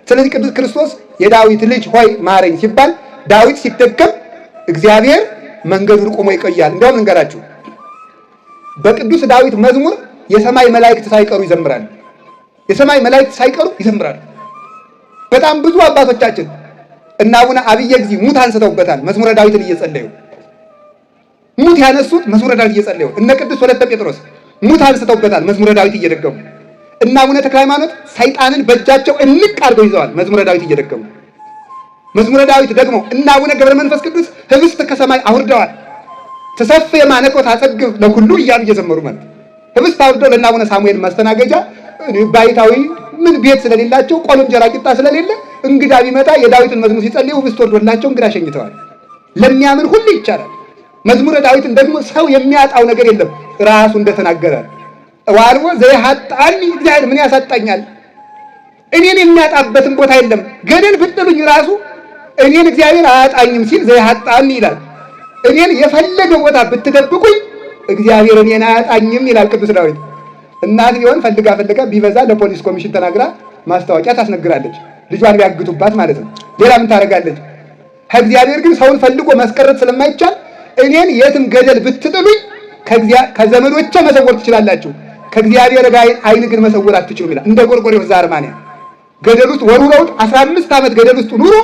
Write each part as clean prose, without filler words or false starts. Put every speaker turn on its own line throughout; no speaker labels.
ስለዚህ ቅዱስ ክርስቶስ የዳዊት ልጅ ሆይ ማረኝ ሲባል ዳዊት ሲደገም እግዚአብሔር መንገዱን ቆሞ ይቆያል። እንደውም እንገራችሁ በቅዱስ ዳዊት መዝሙር የሰማይ መላእክት ሳይቀሩ ይዘምራሉ። የሰማይ መላእክት ሳይቀሩ ይዘምራሉ። በጣም ብዙ አባቶቻችን እና አቡነ አብየ እግዚእ ሙት አንስተውበታል። መዝሙረ ዳዊትን እየጸለዩ ሙት ያነሱት መዝሙረ ዳዊት እየጸለዩ እነ ቅዱስ ወለተ ጴጥሮስ ሙት አንስተውበታል። መዝሙረ ዳዊት እየደገሙ እና አቡነ ተክለ ሃይማኖት ሰይጣንን በእጃቸው እንቅ አድርገው ይዘዋል። መዝሙረ ዳዊት እየደገሙ መዝሙረ ዳዊት ደግሞ እና አቡነ ገብረ መንፈስ ቅዱስ ህብስት ከሰማይ አውርደዋል። ተሰፍ የማነቆት አጸግብ ለሁሉ እያሉ እየዘመሩ ማለት ህብስት አውርደው ለእነ አቡነ ሳሙኤል ማስተናገጃ ባይታዊ ምን ቤት ስለሌላቸው ቆሎ እንጀራ ቂጣ ስለሌለ እንግዳ ቢመጣ የዳዊትን መዝሙር ሲጸልዩ ህብስት ወርዶላቸው እንግዳ ሸኝተዋል። ለሚያምን ሁሉ ይቻላል። መዝሙረ ዳዊትን ደግሞ ሰው የሚያጣው ነገር የለም። ራሱ እንደተናገረ ዋልቦ ዘይሐጣኒ እግዚአብሔር ምን ያሳጣኛል? እኔን የሚያጣበትን ቦታ የለም። ገደል ብትጥሉኝ ራሱ እኔን እግዚአብሔር አያጣኝም ሲል ዘይሐጣኒ ይላል። እኔን የፈለገ ቦታ ብትደብቁኝ እግዚአብሔር እኔን አያጣኝም ይላል ቅዱስ ዳዊት። እናት ቢሆን ፈልጋ ቢበዛ ለፖሊስ ኮሚሽን ተናግራ ማስታወቂያ ታስነግራለች። ልጇን ቢያግቱባት ማለት ነው። ሌላ ምን ታደርጋለች? ከእግዚአብሔር ግን ሰውን ፈልጎ ማስቀረት ስለማይቻል እኔን የትም ገደል ብትጥሉኝ ከዘመዶቼ መሰወር ትችላላችሁ፣ ከእግዚአብሔር ዓይን ግን መሰወር አትችሉም ይላል። እንደ ጎርጎርዮስ ዘአርማንያ ገደል ውስጥ ወርውረውት 15 ዓመት ገደል ውስጥ ኑሮ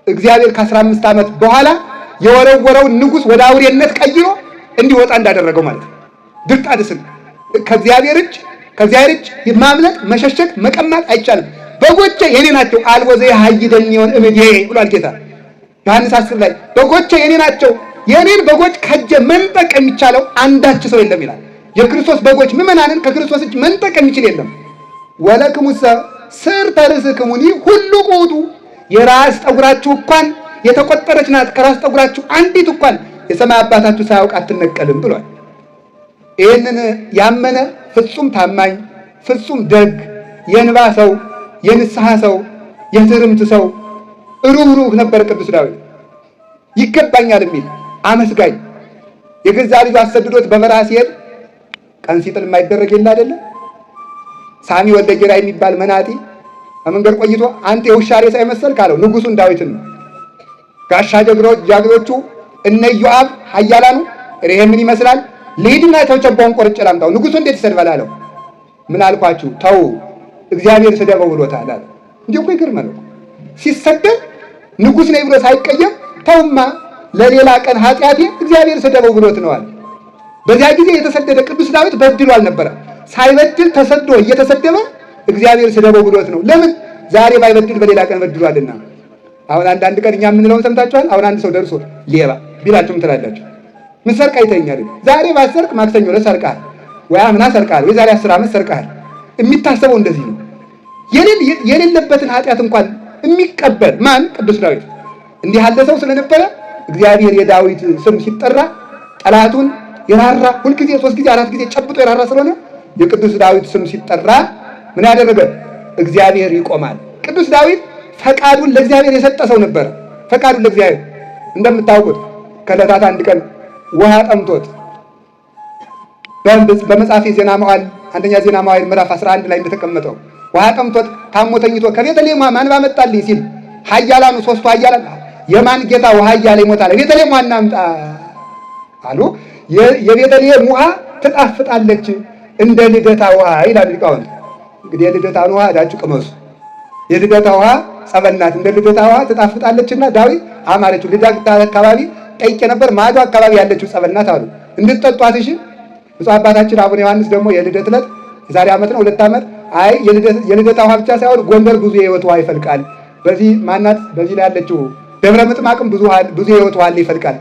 እግዚአብሔር ከ15 ዓመት በኋላ የወረወረውን ንጉሥ ወደ አውሬነት ቀይሮ እንዲወጣ እንዳደረገው ማለት ነው። ድርጣድስን ከእግዚአብሔር እጅ ማምለጥ፣ መሸሸግ፣ መቀማት አይቻልም። በጎቼ የኔ ናቸው አልቦ ዘይሃይደኒ እምኔ ብሏል ጌታ ዮሐንስ 10 ላይ በጎቼ የኔ ናቸው። የኔን በጎች ከእጄ መንጠቅ የሚቻለው አንዳች ሰው የለም ይላል። የክርስቶስ በጎች ምዕመናንን ከክርስቶስ እጅ መንጠቅ የሚችል የለም። ወለክሙሰ ስርተ ርእስክሙኒ ሁሉ ቁጡ የራስ ጠጉራችሁ እንኳን የተቆጠረች ናት። ከራስ ጠጉራችሁ አንዲት እንኳን የሰማይ አባታችሁ ሳያውቅ አትነቀልም ብሏል። ይህንን ያመነ ፍጹም ታማኝ፣ ፍጹም ደግ፣ የእንባ ሰው፣ የንስሐ ሰው፣ የትርምት ሰው ሩህሩህ ነበር ቅዱስ ዳዊት። ይገባኛል የሚል አመስጋኝ፣ የገዛ ልጁ አሰድዶት በበረሃ ሲሄድ ቀን ሲጥል የማይደረግ የለ አይደለም። ሳሚ ወልደ ጌራ የሚባል መናጢ በመንገድ ቆይቶ አንተ የውሻ ሬሳ አይመሰል ካለው ንጉሱን ዳዊትን ጋሻ ጃግሮቹ እነ ኢዮአብ ኃያላኑ ይሄ ምን ይመስላል? ልሂድና ተጨባውን ቆርጬ ላምጣው። ንጉሱ እንዴት ይሰድባል አለው። ምን አልኳችሁ? ተው እግዚአብሔር ስደበው ብሎታል አለ። እንዴ እኮ ይገርማል። ሲሰደብ ንጉስ ነኝ ብሎ ሳይቀየም ተውማ ለሌላ ቀን ኃጢአቴ እግዚአብሔር ስደበው ብሎት ነው አለ። በዚያ ጊዜ የተሰደደ ቅዱስ ዳዊት በድሎ አልነበረ። ሳይበድል ተሰዶ እየተሰደበ እግዚአብሔር ስደበው ብሎት ነው። ለምን? ዛሬ ባይበድል በሌላ ቀን በድሏልና። አሁን አንዳንድ ቀን እኛ የምንለውን ሰምታችኋል። አሁን አንድ ሰው ደርሶ ሌባ ቢላችሁ ምን ትላላችሁ? ምን ሰርቅ አይተኛል? ዛሬ ባሰርቅ ማክሰኞ ዕለት ሰርቃል፣ ወይ አምና ሰርቃል፣ ወይ ዛሬ 10 ዓመት ሰርቃል። የሚታሰበው እንደዚህ ነው። የሌለበትን ኃጢአት እንኳን የሚቀበል ማን? ቅዱስ ዳዊት። እንዲህ ያለ ሰው ስለነበረ እግዚአብሔር የዳዊት ስም ሲጠራ ጠላቱን የራራ ሁልጊዜ 3 ጊዜ 4 ጊዜ ጨብጦ የራራ ስለሆነ የቅዱስ ዳዊት ስም ሲጠራ ምን ያደረገ? እግዚአብሔር ይቆማል። ቅዱስ ዳዊት ፈቃዱን ለእግዚአብሔር የሰጠ ሰው ነበር። ፈቃዱን ለእግዚአብሔር እንደምታውቁት ከዕለታት አንድ ቀን ውሃ ጠምቶት በመጽሐፈ ዜና መዋዕል አንደኛ ዜና መዋዕል ምዕራፍ 11 ላይ እንደተቀመጠው ውሃ ጠምቶት ታሞ ተኝቶ ከቤተልሔም ማን ባመጣልኝ ሲል ኃያላኑ 3ቱ ኃያላን የማን ጌታ ውሃ እያለ ይሞታል፣ ቤተልሔም ዋና አምጣ አሉ። የቤተልሔም ውሃ ትጣፍጣለች እንደ ልደታ ውሃ ይላል ሊቃውንት። እንግዲህ የልደታን ውሃ ዳችሁ ቅመሱ። የልደታ ውሃ ጸበናት እንደ ልደታ ውሃ ትጣፍጣለችና ዳዊት አማረችው። ልደታ አካባቢ ጠይቄ ነበር፣ ማዶ አካባቢ ያለችው ጸበናት አሉ እንድትጠጧት። እሺ ብፁዕ አባታችን አቡነ ዮሐንስ ደግሞ የልደት ዕለት የዛሬ ዓመት ነው 2 ዓመት አይ የልደታ ውሃ ብቻ ሳይሆን ጎንደር ብዙ የሕይወት ውሃ ይፈልቃል። በዚህ ማናት በዚህ ላይ ያለችው ደብረ ምጥማቅም ብዙ የሕይወት ውሃ ይፈልቃል።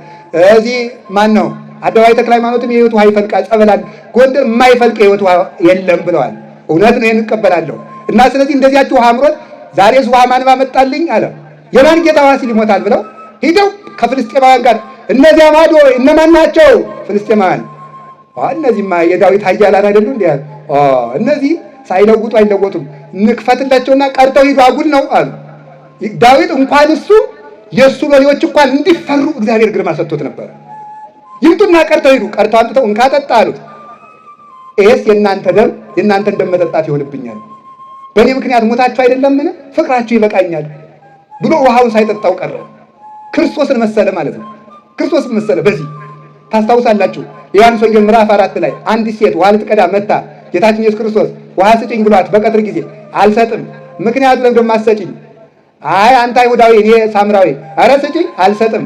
እዚህ ማን ነው አደባባይ ተክለ ሃይማኖትም የሕይወት ውሃ ይፈልቃል። ጸበላል ጎንደር የማይፈልቅ የሕይወት ውሃ የለም ብለዋል። እውነት ነው፣ ይሄን እቀበላለሁ። እና ስለዚህ እንደዚያችሁ ውሃ አምሮት ዛሬስ ውሃ ማን ባመጣልኝ አለ። የማን ጌታ ውሃ ሲል ይሞታል ብለው ሂደው ከፍልስጤማውያን ጋር እነዚያ ማዶ እነማን ናቸው? ፍልስጤማውያን። እነዚህማ የዳዊት ኃያላን አይደሉ እንዴ? እነዚህ ሳይለውጡ አይለወጡም፣ ንክፈትላቸውና ቀርተው ሂዱ አጉል ነው አሉ። ዳዊት እንኳን እሱ የእሱ በሬዎች እንኳን እንዲፈሩ እግዚአብሔር ግርማ ሰጥቶት ነበር። ይምጡና ቀርተው ሂዱ። ቀርተው አምጥተው እንካ ጠጣ አሉት። ይሄስ የእናንተን ደም መጠጣት ይሆንብኛል። በእኔ ምክንያት ሞታችሁ አይደለምን? ፍቅራችሁ ይበቃኛል ብሎ ውሃውን ሳይጠጣው ቀረ። ክርስቶስን መሰለ ማለት ነው። ክርስቶስን መሰለ። በዚህ ታስታውሳላችሁ ዮሐንስ ወንጌል ምዕራፍ 4 ላይ አንዲት ሴት ውሃ ልትቀዳ መጣ። ጌታችን ኢየሱስ ክርስቶስ ውሃ ስጪኝ ብሏት በቀትር ጊዜ አልሰጥም። ምክንያቱም ለምን እንደማትሰጪኝ? አይ አንተ አይሁዳዊ እኔ ሳምራዊ። ኧረ ስጪኝ። አልሰጥም።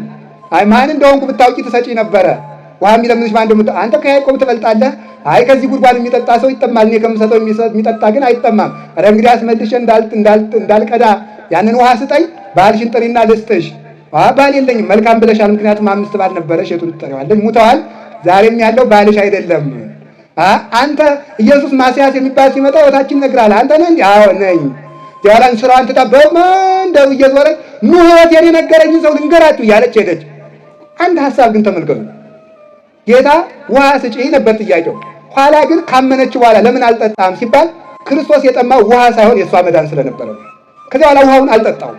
አይ ማን እንደሆንኩ ብታውቂ ትሰጪኝ ነበረ። ውሃ የሚለምንሽ ማን እንደሆነ አንተ ከያዕቆብ ትበልጣለህ። አይ ከዚህ ጉድጓድ የሚጠጣ ሰው ይጠማል፣ እኔ ከምሰጠው የሚጠጣ ግን አይጠማም። ኧረ እንግዲህ አስመልሼ እንዳልቀዳ ያንን ውሃ ስጠኝ፣ ባልሽን ጥሪና ልስጥሽ። ባል የለኝም። መልካም ብለሻል፣ ምክንያቱም 5 ባል ነበረሽ፣ የቱን ትጠሪዋለሽ? ሙተዋል። ዛሬም ያለው ባልሽ አይደለም። አንተ ኢየሱስ ማስያስ የሚባል ሲመጣ ወታችን ይነግራል። አንተ ነህ እንዴ? አዎ ነኝ። ዲያላን ስራን ትታ በመንደሩ እየዞረች ኑ ሕይወቴን የነገረኝ ሰው ልንገራችሁ እያለች ሄደች። አንድ ሐሳብ ግን ተመልከቱ። ጌታ ውሃ ስጪኝ ነበር ጥያቄው። ኋላ ግን ካመነች በኋላ ለምን አልጠጣም ሲባል ክርስቶስ የጠማው ውሃ ሳይሆን የእሷ መዳን ስለነበረ ነው። ከዚያ በኋላ ውሃውን አልጠጣው።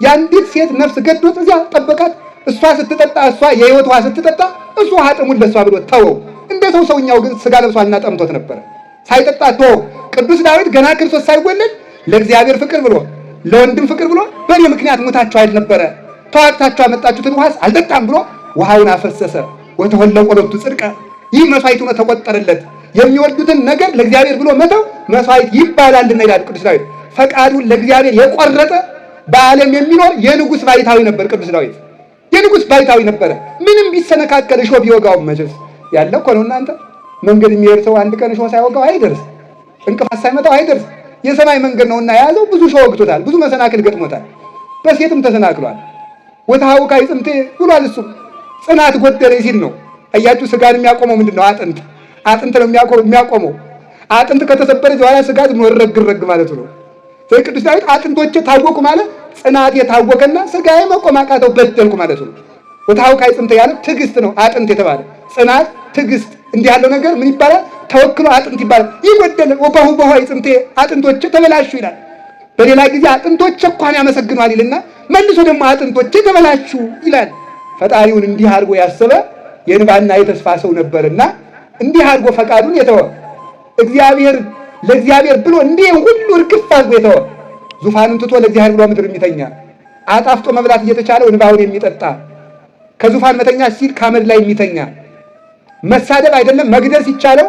የአንዲት ሴት ነፍስ ገዶት እዚያ ጠበቃት። እሷ ስትጠጣ፣ እሷ የሕይወት ውሃ ስትጠጣ እሱ ውሃ ጥሙን ለእሷ ብሎ ተወው። እንደ ሰውኛው ግን ስጋ ለብሷልና ጠምቶት ነበረ፣ ሳይጠጣ ተወው። ቅዱስ ዳዊት ገና ክርስቶስ ሳይወለድ ለእግዚአብሔር ፍቅር ብሎ ለወንድም ፍቅር ብሎ በእኔ ምክንያት ሞታችሁ አይደል ነበረ ተዋግታችሁ አመጣችሁትን ውሃስ አልጠጣም ብሎ ውሃውን አፈሰሰ። ወተወለቆ ለቱ ጽድቀ፣ ይህ መስዋዕት ሆኖ ተቆጠረለት። የሚወዱትን ነገር ለእግዚአብሔር ብሎ መተው መስዋዕት ይባላልና ይላል ቅዱስ ዳዊት። ፈቃዱን ለእግዚአብሔር የቆረጠ በዓለም የሚኖር የንጉሥ ባይታዊ ነበር ቅዱስ ዳዊት። የንጉሥ ባይታዊ ነበረ። ምንም ቢሰነካከል እሾህ ቢወጋው መቼስ ያለ እኮ ነው እናንተ። መንገድ የሚሄድ ሰው አንድ ቀን እሾህ ሳይወጋው አይደርስ፣ እንቅፋት ሳይመጣው አይደርስ። የሰማይ መንገድ ነውና የያዘው ብዙ እሾህ ወግቶታል፣ ብዙ መሰናክል ገጥሞታል። በሴትም ተሰናክሏል። ወታውካ ይጽምቴ ብሏል። እሱ ጽናት ጎደለኝ ሲል ነው። አያችሁ፣ ስጋን የሚያቆመው ምንድን ነው? አጥንት ነው የሚያቆመው። አጥንት ከተሰበረ በኋላ ስጋ ረግረግ ማለት ነው። ስለዚህ ቅዱስ ዳዊት አጥንቶቼ ታወቁ ማለት ጽናት የታወቀና ስጋዬ መቆም አቃተው በደልኩ ማለት ነው። ወታውካ ይጽምቴ ያለ ትዕግስት ነው። አጥንት የተባለ ጽናት፣ ትዕግስት እንዲህ ያለው ነገር ምን ይባላል? ተወክሎ አጥንት ይባላል። ይጎደለ ወባሁ በኋ ይጽምቴ አጥንቶቼ ተበላሹ ይላል። በሌላ ጊዜ አጥንቶቼ እንኳን ያመሰግኗል ይልና መልሶ ደግሞ አጥንቶቼ ተበላሹ ይላል። ፈጣሪውን እንዲህ አድርጎ ያሰበ የእንባና የተስፋ ሰው ነበርና እንዲህ አድርጎ ፈቃዱን የተወ ለእግዚአብሔር ብሎ እንዲህ ሁሉ እርግፍ አድርጎ የተወ ዙፋኑን ትቶ ለእግዚአብሔር ብሎ ምድር የሚተኛ አጣፍጦ መብላት እየተቻለው እንባውን የሚጠጣ ከዙፋን መተኛ ሲል ከአመድ ላይ የሚተኛ መሳደብ አይደለም መግደል ሲቻለው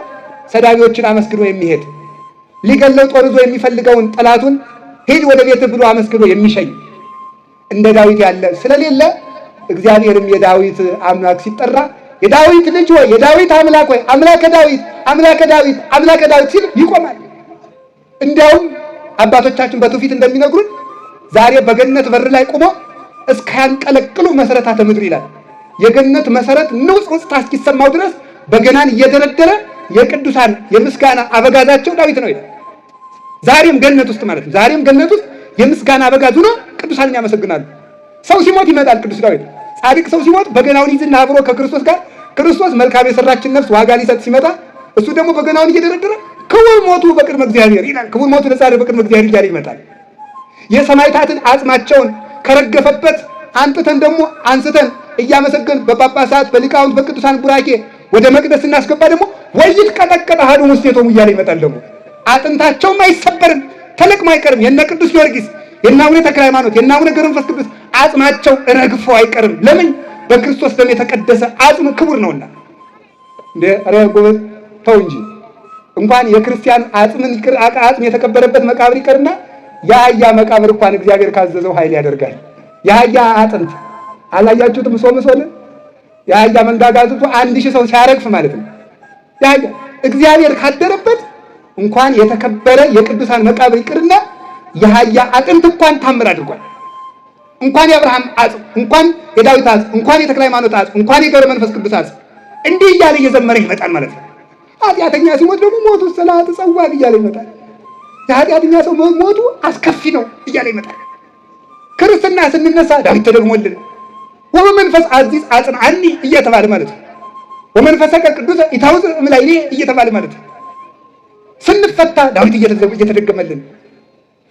ሰዳቢዎችን አመስግኖ የሚሄድ ሊገለው ጦር ይዞ የሚፈልገውን ጠላቱን ሂድ ወደ ቤት ብሎ አመስግኖ የሚሸኝ እንደ ዳዊት ያለ ስለሌለ እግዚአብሔርም የዳዊት አምላክ ሲጠራ የዳዊት ልጅ ሆይ የዳዊት አምላክ ሆይ አምላከ ዳዊት አምላከ ዳዊት አምላከ ዳዊት ሲል ይቆማል። እንዲያውም አባቶቻችን በትውፊት እንደሚነግሩን ዛሬ በገነት በር ላይ ቆሞ እስካያንቀለቅሉ መሰረታተ ምድር ይላል። የገነት መሰረት ንውጽውጽታ እስኪሰማው ድረስ በገናን እየደረደረ የቅዱሳን የምስጋና አበጋዛቸው ዳዊት ነው ይላል። ዛሬም ገነት ውስጥ ማለት ነው። ዛሬም ገነት ውስጥ የምስጋና አበጋዝ ሆኖ ቅዱሳንን ያመሰግናሉ። ሰው ሲሞት ይመጣል ቅዱስ ዳዊት። ጻድቅ ሰው ሲሞት በገናውን ይዝና አብሮ ከክርስቶስ ጋር ክርስቶስ መልካም የሰራችን ነፍስ ዋጋ ሊሰጥ ሲመጣ እሱ ደግሞ በገናውን እየደረደረ ክቡር ሞቱ በቅድመ እግዚአብሔር ይላል። ክቡር ሞቱ ለጻድቅ በቅድመ እግዚአብሔር እያለ ይመጣል። የሰማዕታትን አጽማቸውን ከረገፈበት አንጥተን ደግሞ አንስተን እያመሰገን በጳጳሳት በሊቃውንት በቅዱሳን ቡራኬ ወደ መቅደስ እናስገባ ደግሞ ወይት ቀጠቀጠ ሀዱ ውስቴቶሙ እያለ ይመጣል። ደግሞ አጥንታቸውም አይሰበርም፣ ተለቅሞ አይቀርም። የነ ቅዱስ ጊዮርጊስ የነ አቡነ ተክለ ሃይማኖት የነ አቡነ ገብረ መንፈስ ቅዱስ አጽማቸው ረግፎ አይቀርም። ለምን? በክርስቶስ ደም የተቀደሰ አጽም ክቡር ነውና። እንደ ኧረ ጎበዝ ተው እንጂ እንኳን የክርስቲያን አጽምን ይቅር አጽም የተቀበረበት መቃብር ይቅርና የአህያ መቃብር እንኳን እግዚአብሔር ካዘዘው ኃይል ያደርጋል። የአህያ አጥንት አላያችሁትም? ሶምሶን የአህያ መንጋጋ አጥንቱ 1000 ሰው ሲያረግፍ ማለት ነው። የአህያ እግዚአብሔር ካደረበት እንኳን የተከበረ የቅዱሳን መቃብር ይቅርና የአህያ አጥንት እንኳን ታምር አድርጓል። እንኳን የአብርሃም አጽም፣ እንኳን የዳዊት አጽም፣ እንኳን የተክለ ሃይማኖት አጽም፣ እንኳን የገብረ መንፈስ ቅዱስ አጽም እንዲህ እያለ እየዘመረ ይመጣል ማለት ነው። ኃጢአተኛ ሲሞት ደግሞ ሞቱ ሰላት ጸዋት እያለ ይመጣል። የኃጢአተኛ ሰው ሞቱ አስከፊ ነው እያለ ይመጣል። ክርስትና ስንነሳ ዳዊት ተደግሞልን ወመንፈስ አዚዝ አጽንዓኒ እየተባለ ማለት ነው። ወመንፈሰከ ቅዱስ ኢታውፅ እምላይሌ እየተባለ ማለት ነው። ስንፈታ ዳዊት እየተደገመልን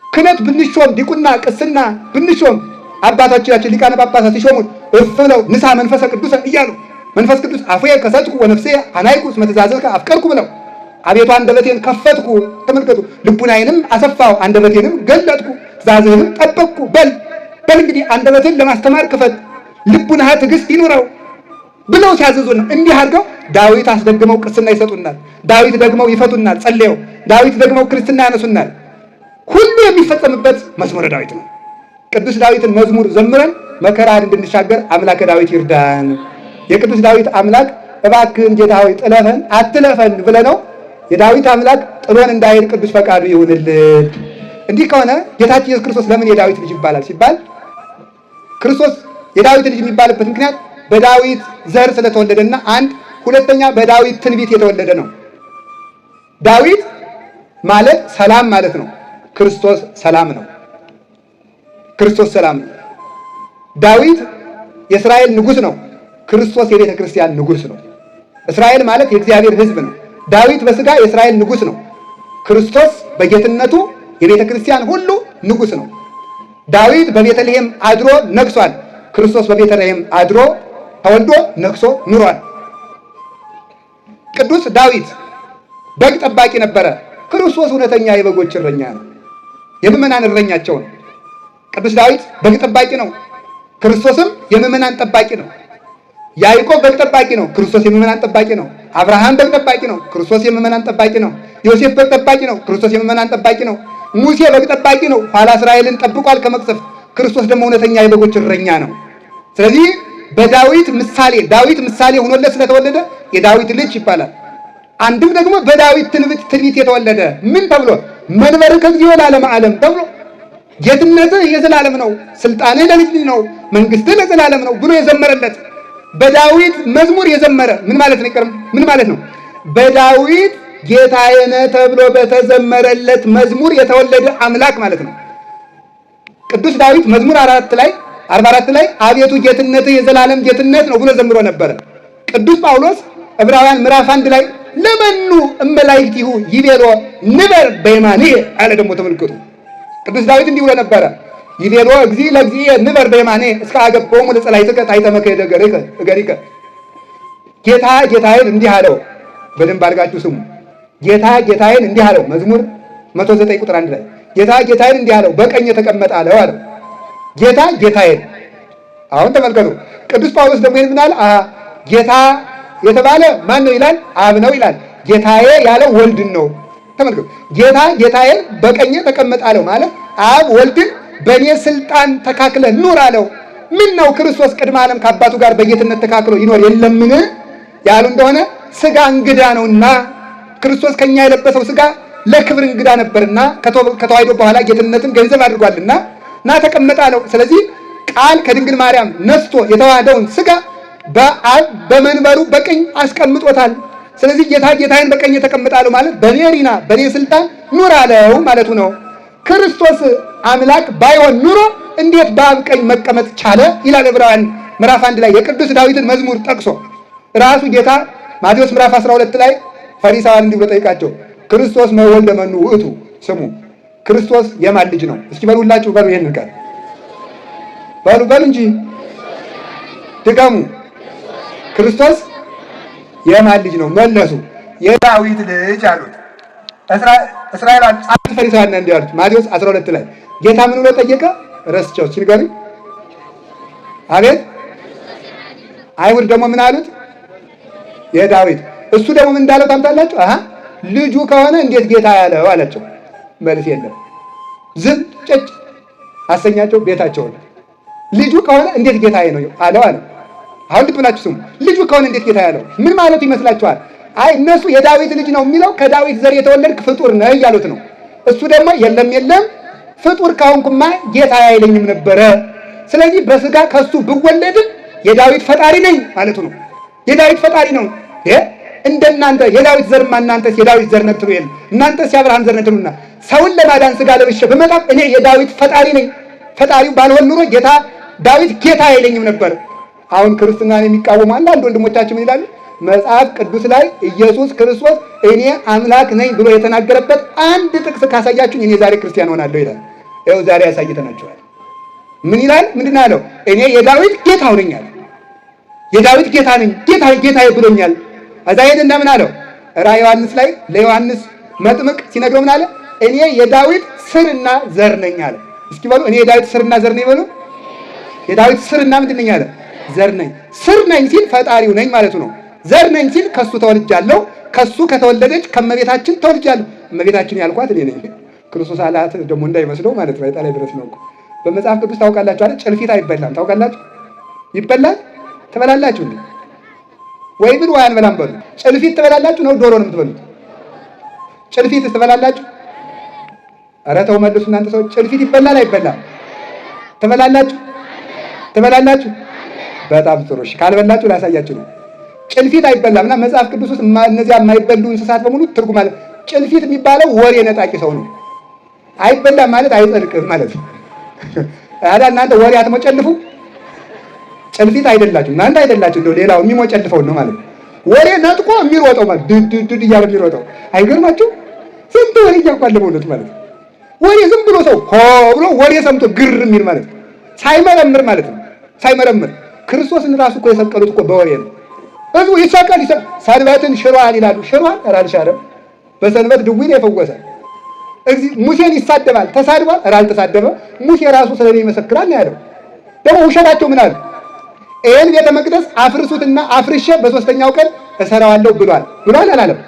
ክህነት ብንሾም ዲቁና ቅስና ብንሾም አባቶቻችን ሊቃነ ጳጳሳት ሲሾሙን እፍ ብለው ንሳ መንፈሰ ቅዱስ እያሉ መንፈስ ቅዱስ አፉየ ከሰጥኩ ወነፍሴ አናይኩ እስመ ትእዛዝከ አፍቀርኩ ብለው አቤቱ አንደበቴን ከፈትኩ፣ ተመልከቱ፣ ልቡናዬንም አሰፋው፣ አንደበቴንም ገለጥኩ፣ ትእዛዝህንም ጠበቅኩ። በል እንግዲህ አንደበትን ለማስተማር ክፈት፣ ልቡናህ ትዕግስት ይኑረው ብለው ሲያዘዙን እንዲህ አድርገው ዳዊት አስደግመው ቅስና ይሰጡናል። ዳዊት ደግመው ይፈቱናል ጸልየው። ዳዊት ደግመው ክርስትና ያነሱናል። ሁሉ የሚፈጸምበት መዝሙረ ዳዊት ነው። ቅዱስ ዳዊትን መዝሙር ዘምረን መከራን እንድንሻገር አምላከ ዳዊት ይርዳን። የቅዱስ ዳዊት አምላክ እባክህን ጌታ ሆይ ጥለፈን አትለፈን ብለነው የዳዊት አምላክ ጥሎን እንዳይሄድ ቅዱስ ፈቃዱ ይሁንልን። እንዲህ ከሆነ ጌታችን ኢየሱስ ክርስቶስ ለምን የዳዊት ልጅ ይባላል ሲባል ክርስቶስ የዳዊት ልጅ የሚባልበት ምክንያት በዳዊት ዘር ስለተወለደና አንድ ሁለተኛ በዳዊት ትንቢት የተወለደ ነው። ዳዊት ማለት ሰላም ማለት ነው። ክርስቶስ ሰላም ነው። ክርስቶስ ሰላም ነው። ዳዊት የእስራኤል ንጉሥ ነው። ክርስቶስ የቤተ ክርስቲያን ንጉሥ ነው። እስራኤል ማለት የእግዚአብሔር ሕዝብ ነው። ዳዊት በሥጋ የእስራኤል ንጉሥ ነው። ክርስቶስ በጌትነቱ የቤተ ክርስቲያን ሁሉ ንጉሥ ነው። ዳዊት በቤተልሔም አድሮ ነግሷል። ክርስቶስ በቤተልሔም አድሮ ተወልዶ ነግሶ ኑሯል። ቅዱስ ዳዊት በግ ጠባቂ ነበረ። ክርስቶስ እውነተኛ የበጎች እረኛ ነው። የምዕመናን እረኛቸው ነው። ቅዱስ ዳዊት በግ ጠባቂ ነው። ክርስቶስም የምዕመናን ጠባቂ ነው። ያዕቆብ በግ ጠባቂ ነው። ክርስቶስ የምዕመናን ጠባቂ ነው። አብርሃም በግ ጠባቂ ነው። ክርስቶስ የምዕመናን ጠባቂ ነው። ዮሴፍ በግ ጠባቂ ነው። ክርስቶስ የምዕመናን ጠባቂ ነው። ሙሴ በግ ጠባቂ ነው። ኋላ እስራኤልን ጠብቋል ከመቅሰፍት። ክርስቶስ ደግሞ እውነተኛ የበጎች እረኛ ነው። ስለዚህ በዳዊት ምሳሌ ዳዊት ምሳሌ ሆኖለት ስለተወለደ የዳዊት ልጅ ይባላል። አንድም ደግሞ በዳዊት ትንቢት የተወለደ ምን ተብሎ መንበርከ እግዚኦ ለዓለመ ዓለም ተብሎ ጌትነትህ የዘላለም ነው፣ ስልጣንህ ለልጅ ልጅ ነው፣ መንግስትህ ለዘላለም ነው ብሎ የዘመረለት በዳዊት መዝሙር የዘመረ ምን ማለት ነው? ይቀርም ምን ማለት ነው? በዳዊት ጌታዬ ነህ ተብሎ በተዘመረለት መዝሙር የተወለደ አምላክ ማለት ነው። ቅዱስ ዳዊት መዝሙር 44 ላይ አቤቱ ጌትነትህ የዘላለም ጌትነት ነው ብሎ ዘምሮ ነበረ። ቅዱስ ጳውሎስ ዕብራውያን ምዕራፍ 1 ላይ ለመኑ እመላእክቲሁ ይቤሎ ንበር በየማንየ አለ። ደግሞ ተመልከቱ ቅዱስ ዳዊት እንዲህ ብሎ ነበረ ይቤሎ እግዚእ ለእግዚእ ንበር በየማንየ እስከ አገቦሙ ለጸላእትከ ታሕተ መከየደ እገሪከ። ጌታ ጌታዬን እንዲህ አለው። በደንብ አድርጋችሁ ስሙ። ጌታ ጌታዬን እንዲህ አለው። መዝሙር 109 ቁጥር 1 ላይ ጌታ ጌታዬን እንዲህ አለው፣ በቀኝ ተቀመጥ አለው አለው። ጌታ ጌታዬን። አሁን ተመልከቱ ቅዱስ ጳውሎስ ደግሞ ይሄን ምናል ጌታ የተባለ ማን ነው ይላል? አብ ነው ይላል። ጌታዬ ያለው ወልድን ነው። ተመልከቱ ጌታ ጌታዬን በቀኝ ተቀመጥ አለው ማለት አብ ወልድን በእኔ ስልጣን ተካክለህ ኑር አለው። ምን ነው ክርስቶስ ቅድመ ዓለም ከአባቱ ጋር በጌትነት ተካክሎ ይኖር የለምን ያሉ እንደሆነ ስጋ እንግዳ ነውና ክርስቶስ ከኛ የለበሰው ስጋ ለክብር እንግዳ ነበርና ከተዋሕዶ በኋላ ጌትነትን ገንዘብ አድርጓልና እና ተቀመጥ አለው። ስለዚህ ቃል ከድንግል ማርያም ነስቶ የተዋህደውን ስጋ በአብ በመንበሩ በቀኝ አስቀምጦታል። ስለዚህ ጌታ ጌታዬን በቀኝ ተቀመጥ አለው ማለት በኔ ሪና በኔ ስልጣን ኑር አለው ማለቱ ነው። ክርስቶስ አምላክ ባይሆን ኑሮ እንዴት በአብ ቀኝ መቀመጥ ቻለ ይላል ዕብራውያን ምዕራፍ 1 ላይ የቅዱስ ዳዊትን መዝሙር ጠቅሶ ራሱ ጌታ ማቴዎስ ምዕራፍ 12 ላይ ፈሪሳውያን እንዲህ ብሎ ጠይቃቸው ክርስቶስ መወልደ መኑ ውእቱ ስሙ ክርስቶስ የማን ልጅ ነው? እስኪ በሉላችሁ በሉ ይሄንን ቃል በሉ እንጂ ድገሙ። ክርስቶስ የማን ልጅ ነው? መለሱ የዳዊት ልጅ አሉት። እስራኤላውያን ጻፍት ፈሪሳውያን እንዲህ አሉት። ማቴዎስ 12 ላይ ጌታ ምን ብሎ ጠየቀ? ረስቸው ሲልገሪ አቤት አይሁድ ደግሞ ምን አሉት? የዳዊት እሱ ደግሞ ምን እንዳለው ታምጣላችሁ? ልጁ ከሆነ እንዴት ጌታ ያለው አላቸው። መልስ የለም። ዝም ጨጭ አሰኛቸው ቤታቸውን። ልጁ ከሆነ እንዴት ጌታዬ ነው አለው አለ። አሁን ልብ ብላችሁ ስሙ። ልጁ ከሆነ እንዴት ጌታ ያለው ምን ማለት ይመስላችኋል? አይ እነሱ የዳዊት ልጅ ነው የሚለው ከዳዊት ዘር የተወለድክ ፍጡር ነህ እያሉት ነው። እሱ ደግሞ የለም ፍጡር ከሆንኩማ ጌታ አይለኝም ነበረ። ስለዚህ በስጋ ከሱ ብወለድም የዳዊት ፈጣሪ ነኝ ማለቱ ነው። የዳዊት ፈጣሪ ነው። እንደናንተ የዳዊት ዘርማ እናንተስ የዳዊት ዘር ነጥሩ የለ እናንተስ የአብርሃም ዘር ነጥሩና ሰውን ለማዳን ስጋ ለብሼ በመጣም እኔ የዳዊት ፈጣሪ ነኝ። ፈጣሪው ባልሆን ኑሮ ጌታ ዳዊት ጌታ አይለኝም ነበር። አሁን ክርስትናን የሚቃወሙ አንዳንድ ወንድሞቻችን ምን ይላሉ? መጽሐፍ ቅዱስ ላይ ኢየሱስ ክርስቶስ እኔ አምላክ ነኝ ብሎ የተናገረበት አንድ ጥቅስ ካሳያችሁኝ እኔ ዛሬ ክርስቲያን ሆናለሁ ይላል። ይኸው ዛሬ ያሳይተናቸዋል። ምን ይላል? ምንድን አለው? እኔ የዳዊት ጌታ ነኝ አለ። የዳዊት ጌታ ነኝ ጌታዬ ብሎኛል። እዛ ሄደና ምን አለው? ራዕየ ዮሐንስ ላይ ለዮሐንስ መጥምቅ ሲነግረው ምን አለ? እኔ የዳዊት ስርና ዘር ነኝ አለ። እስኪ በሉ እኔ የዳዊት ስርና ዘር ነኝ በሉ። የዳዊት ስርና ምንድን ነኝ አለ? ዘር ነኝ። ስር ነኝ ሲል ፈጣሪው ነኝ ማለቱ ነው። ዘር ነኝ ሲል ከሱ ተወልጃለሁ፣ ከሱ ከተወለደች ከመቤታችን ተወልጃለሁ። እመቤታችን ያልኳት እኔ ነኝ። ክርስቶስ አላት ደግሞ እንዳይመስለው ማለት ነው። አይጣላይ ድረስ ነው እኮ በመጽሐፍ ቅዱስ ታውቃላችሁ አይደል? ጭልፊት አይበላም። ታውቃላችሁ? ይበላል። ትበላላችሁ እንዴ? ወይ ብሉ ወይ አንበላም በሉ። ጭልፊት ትበላላችሁ ነው ዶሮ ነው የምትበሉት? ጭልፊት ትበላላችሁ? ኧረ ተው መልሱ እናንተ ሰዎች። ጭልፊት ይበላል አይበላም? ትበላላችሁ? ትበላላችሁ? በጣም ጥሩ። እሺ ካልበላችሁ ላሳያችሁ ነው። ጭልፊት አይበላምና መጽሐፍ ቅዱስ ውስጥ እነዚያ የማይበሉ እንስሳት በሙሉ ትርጉም አለ። ጭልፊት የሚባለው ወሬ ነጣቂ ሰው ነው። አይበላም ማለት አይጸድቅም ማለት ነው። አዳ እናንተ ወሬ አትሞጨልፉ። ጭልፊት አይደላችሁ እናንተ አይደላችሁ። እንደው ሌላው የሚሞጨልፈው ነው ማለት ነው። ወሬ ነጥቆ የሚሮጠው ማለት ድድ እያለ የሚሮጠው አይገርማችሁ? ስንት ወሬ እያቋለመው ነው ማለት ነው። ወሬ ዝም ብሎ ሰው ሆ ብሎ ወሬ ሰምቶ ግር የሚል ማለት ነው። ሳይመረምር ማለት ነው። ሳይመረምር ክርስቶስን ራሱ እኮ የሰቀሉት እኮ በወሬ ነው። ህዝቡ ይሰቀል ሰንበትን ሽሯል ይላሉ። ሽሯል አልሻረም። በሰንበት ድውይ የፈወሰ ሙሴን ይሳደባል። ተሳድቧል አልተሳደበ። ሙሴ ራሱ ስለኔ ይመሰክራል ነው ያለው። ደግሞ ውሸታቸው ምን አለ? ይሄን ቤተ መቅደስ አፍርሱትና አፍርሼ በሶስተኛው ቀን እሰራዋለሁ ብሏል። ብሏል አላለም?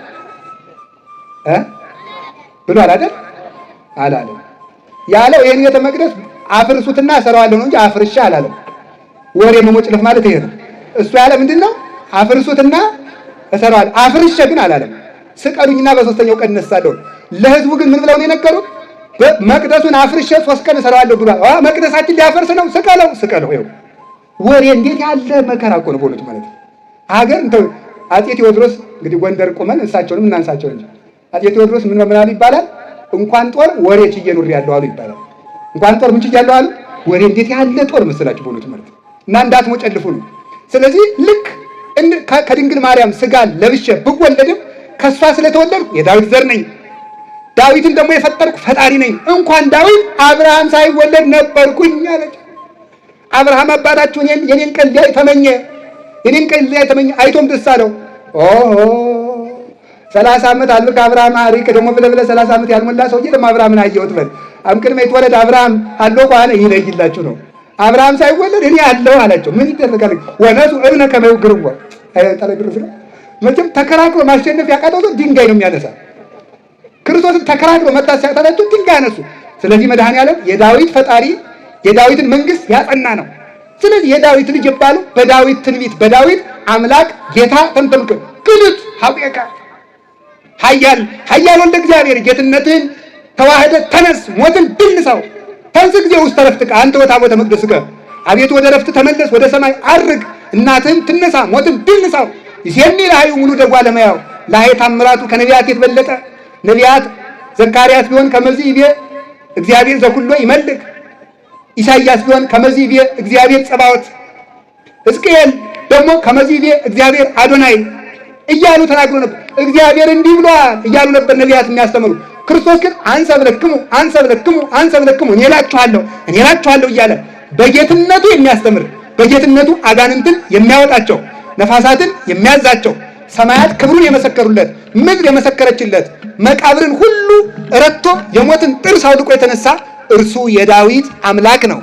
ብሏል አይደል? አላለም። ያለው ይሄን ቤተ መቅደስ አፍርሱትና እሰራዋለሁ ነው እንጂ አፍርሼ አላለም። ወሬ መሞጭለፍ ማለት ይሄ ነው። እሱ ያለ ምንድነው? አፍርሱትና እሰራዋለሁ። አፍርሼ ግን አላለም። ስቀሉኝና በሶስተኛው ቀን እነሳለሁ። ለህዝቡ ግን ምን ብለው ነው የነገሩት? መቅደሱን አፍርሼ 3 ቀን እሰራዋለሁ ብሏል። መቅደሳችን ሊያፈርስ ነው። ስቀለው ስቀለው። ይኸው ወሬ እንዴት ያለ መከራ እኮ ነው በእውነቱ ማለት ነው። ሀገር እንተው አፄ ቴዎድሮስ እንግዲህ ጎንደር ቁመን እሳቸውንም እናንሳቸው እንጂ አፄ ቴዎድሮስ ምን ምናሉ ይባላል? እንኳን ጦር ወሬ ችዬ ኑሬያለሁ አሉ ይባላል። እንኳን ጦር ምን ችያለሁ አሉ? ወሬ እንዴት ያለ ጦር መስላችሁ በእውነቱ ማለት ነው። እና እንዳትሞጨልፉ ነው። ስለዚህ ልክ ከድንግል ማርያም ስጋን ለብሼ ብወለድም ከሷ ስለተወለድኩ የዳዊት ዘር ነኝ። ዳዊትን ደግሞ የፈጠርኩ ፈጣሪ ነኝ። እንኳን ዳዊት አብርሃም ሳይወለድ ነበርኩኝ አለች። አብርሃም አባታችሁ የኔን ቀን ሊያይ ተመኘ። የኔን ቀን ሊያይ ተመኘ። አይቶም ደስ አለው። ኦሆ 30 ዓመት አልብክ አብርሃም አሪክ ደግሞ ብለህ 30 ዓመት ያልሞላ ሰውዬ ደግሞ አብርሃምን አየሁት በል አምቅድመ የተወለደ አብርሃም አለው ቋነ ይለይላችሁ ነው። አብርሃም ሳይወለድ እኔ አለው አላቸው። ምን ይደረጋል? ወነሱ እብነ ከመው ግርዋ አይተለግሩት ነው። መቼም ተከራክሮ ማሸነፍ ያቃተው ድንጋይ ነው የሚያነሳ። ክርስቶስን ተከራክሮ መጣ ሲያታላችሁ ድንጋይ አነሱ። ስለዚህ መድኃኔዓለም የዳዊት ፈጣሪ የዳዊትን መንግስት ያጸና ነው። ስለዚህ የዳዊት ልጅ ይባሉ በዳዊት ትንቢት በዳዊት አምላክ ጌታ ተንተልከ ቅዱስ ሀቂቃ ኃያል ወልደ እግዚአብሔር ጌትነትን ተዋህደ ተነስ ሞትን ድል ንሳው ተንስ ጊዜ ውስጥ ተረፍትካ አንተ ወታቦተ መቅደስከ አቤቱ ወደ ረፍት ተመለስ ወደ ሰማይ አርግ እናትህም ትነሳ ሞትን ድል ንሳው ይሴኒ ለሃዩ ሙሉ ደጓ ለማያው ለሃይ ታምራቱ ከነቢያት የተበለጠ ነቢያት ዘካርያስ ቢሆን ከመዚህ ይቤ እግዚአብሔር ዘኩሎ ይመልክ ኢሳይያስ ቢሆን ከመዚህ ይቤ እግዚአብሔር ጸባዖት ሕዝቅኤል ደግሞ ከመዚህ ይቤ እግዚአብሔር አዶናይ እያሉ ተናግሮ ነበር። እግዚአብሔር እንዲህ ብሏል እያሉ ነበር ነቢያት የሚያስተምሩ። ክርስቶስ ግን አንሰ ብለክሙ እኔ እላችኋለሁ እያለ በጌትነቱ የሚያስተምር በጌትነቱ አጋንንትን የሚያወጣቸው ነፋሳትን የሚያዛቸው ሰማያት ክብሩን የመሰከሩለት ምድር የመሰከረችለት መቃብርን ሁሉ ረቶ የሞትን ጥርስ አውልቆ የተነሳ እርሱ የዳዊት አምላክ ነው።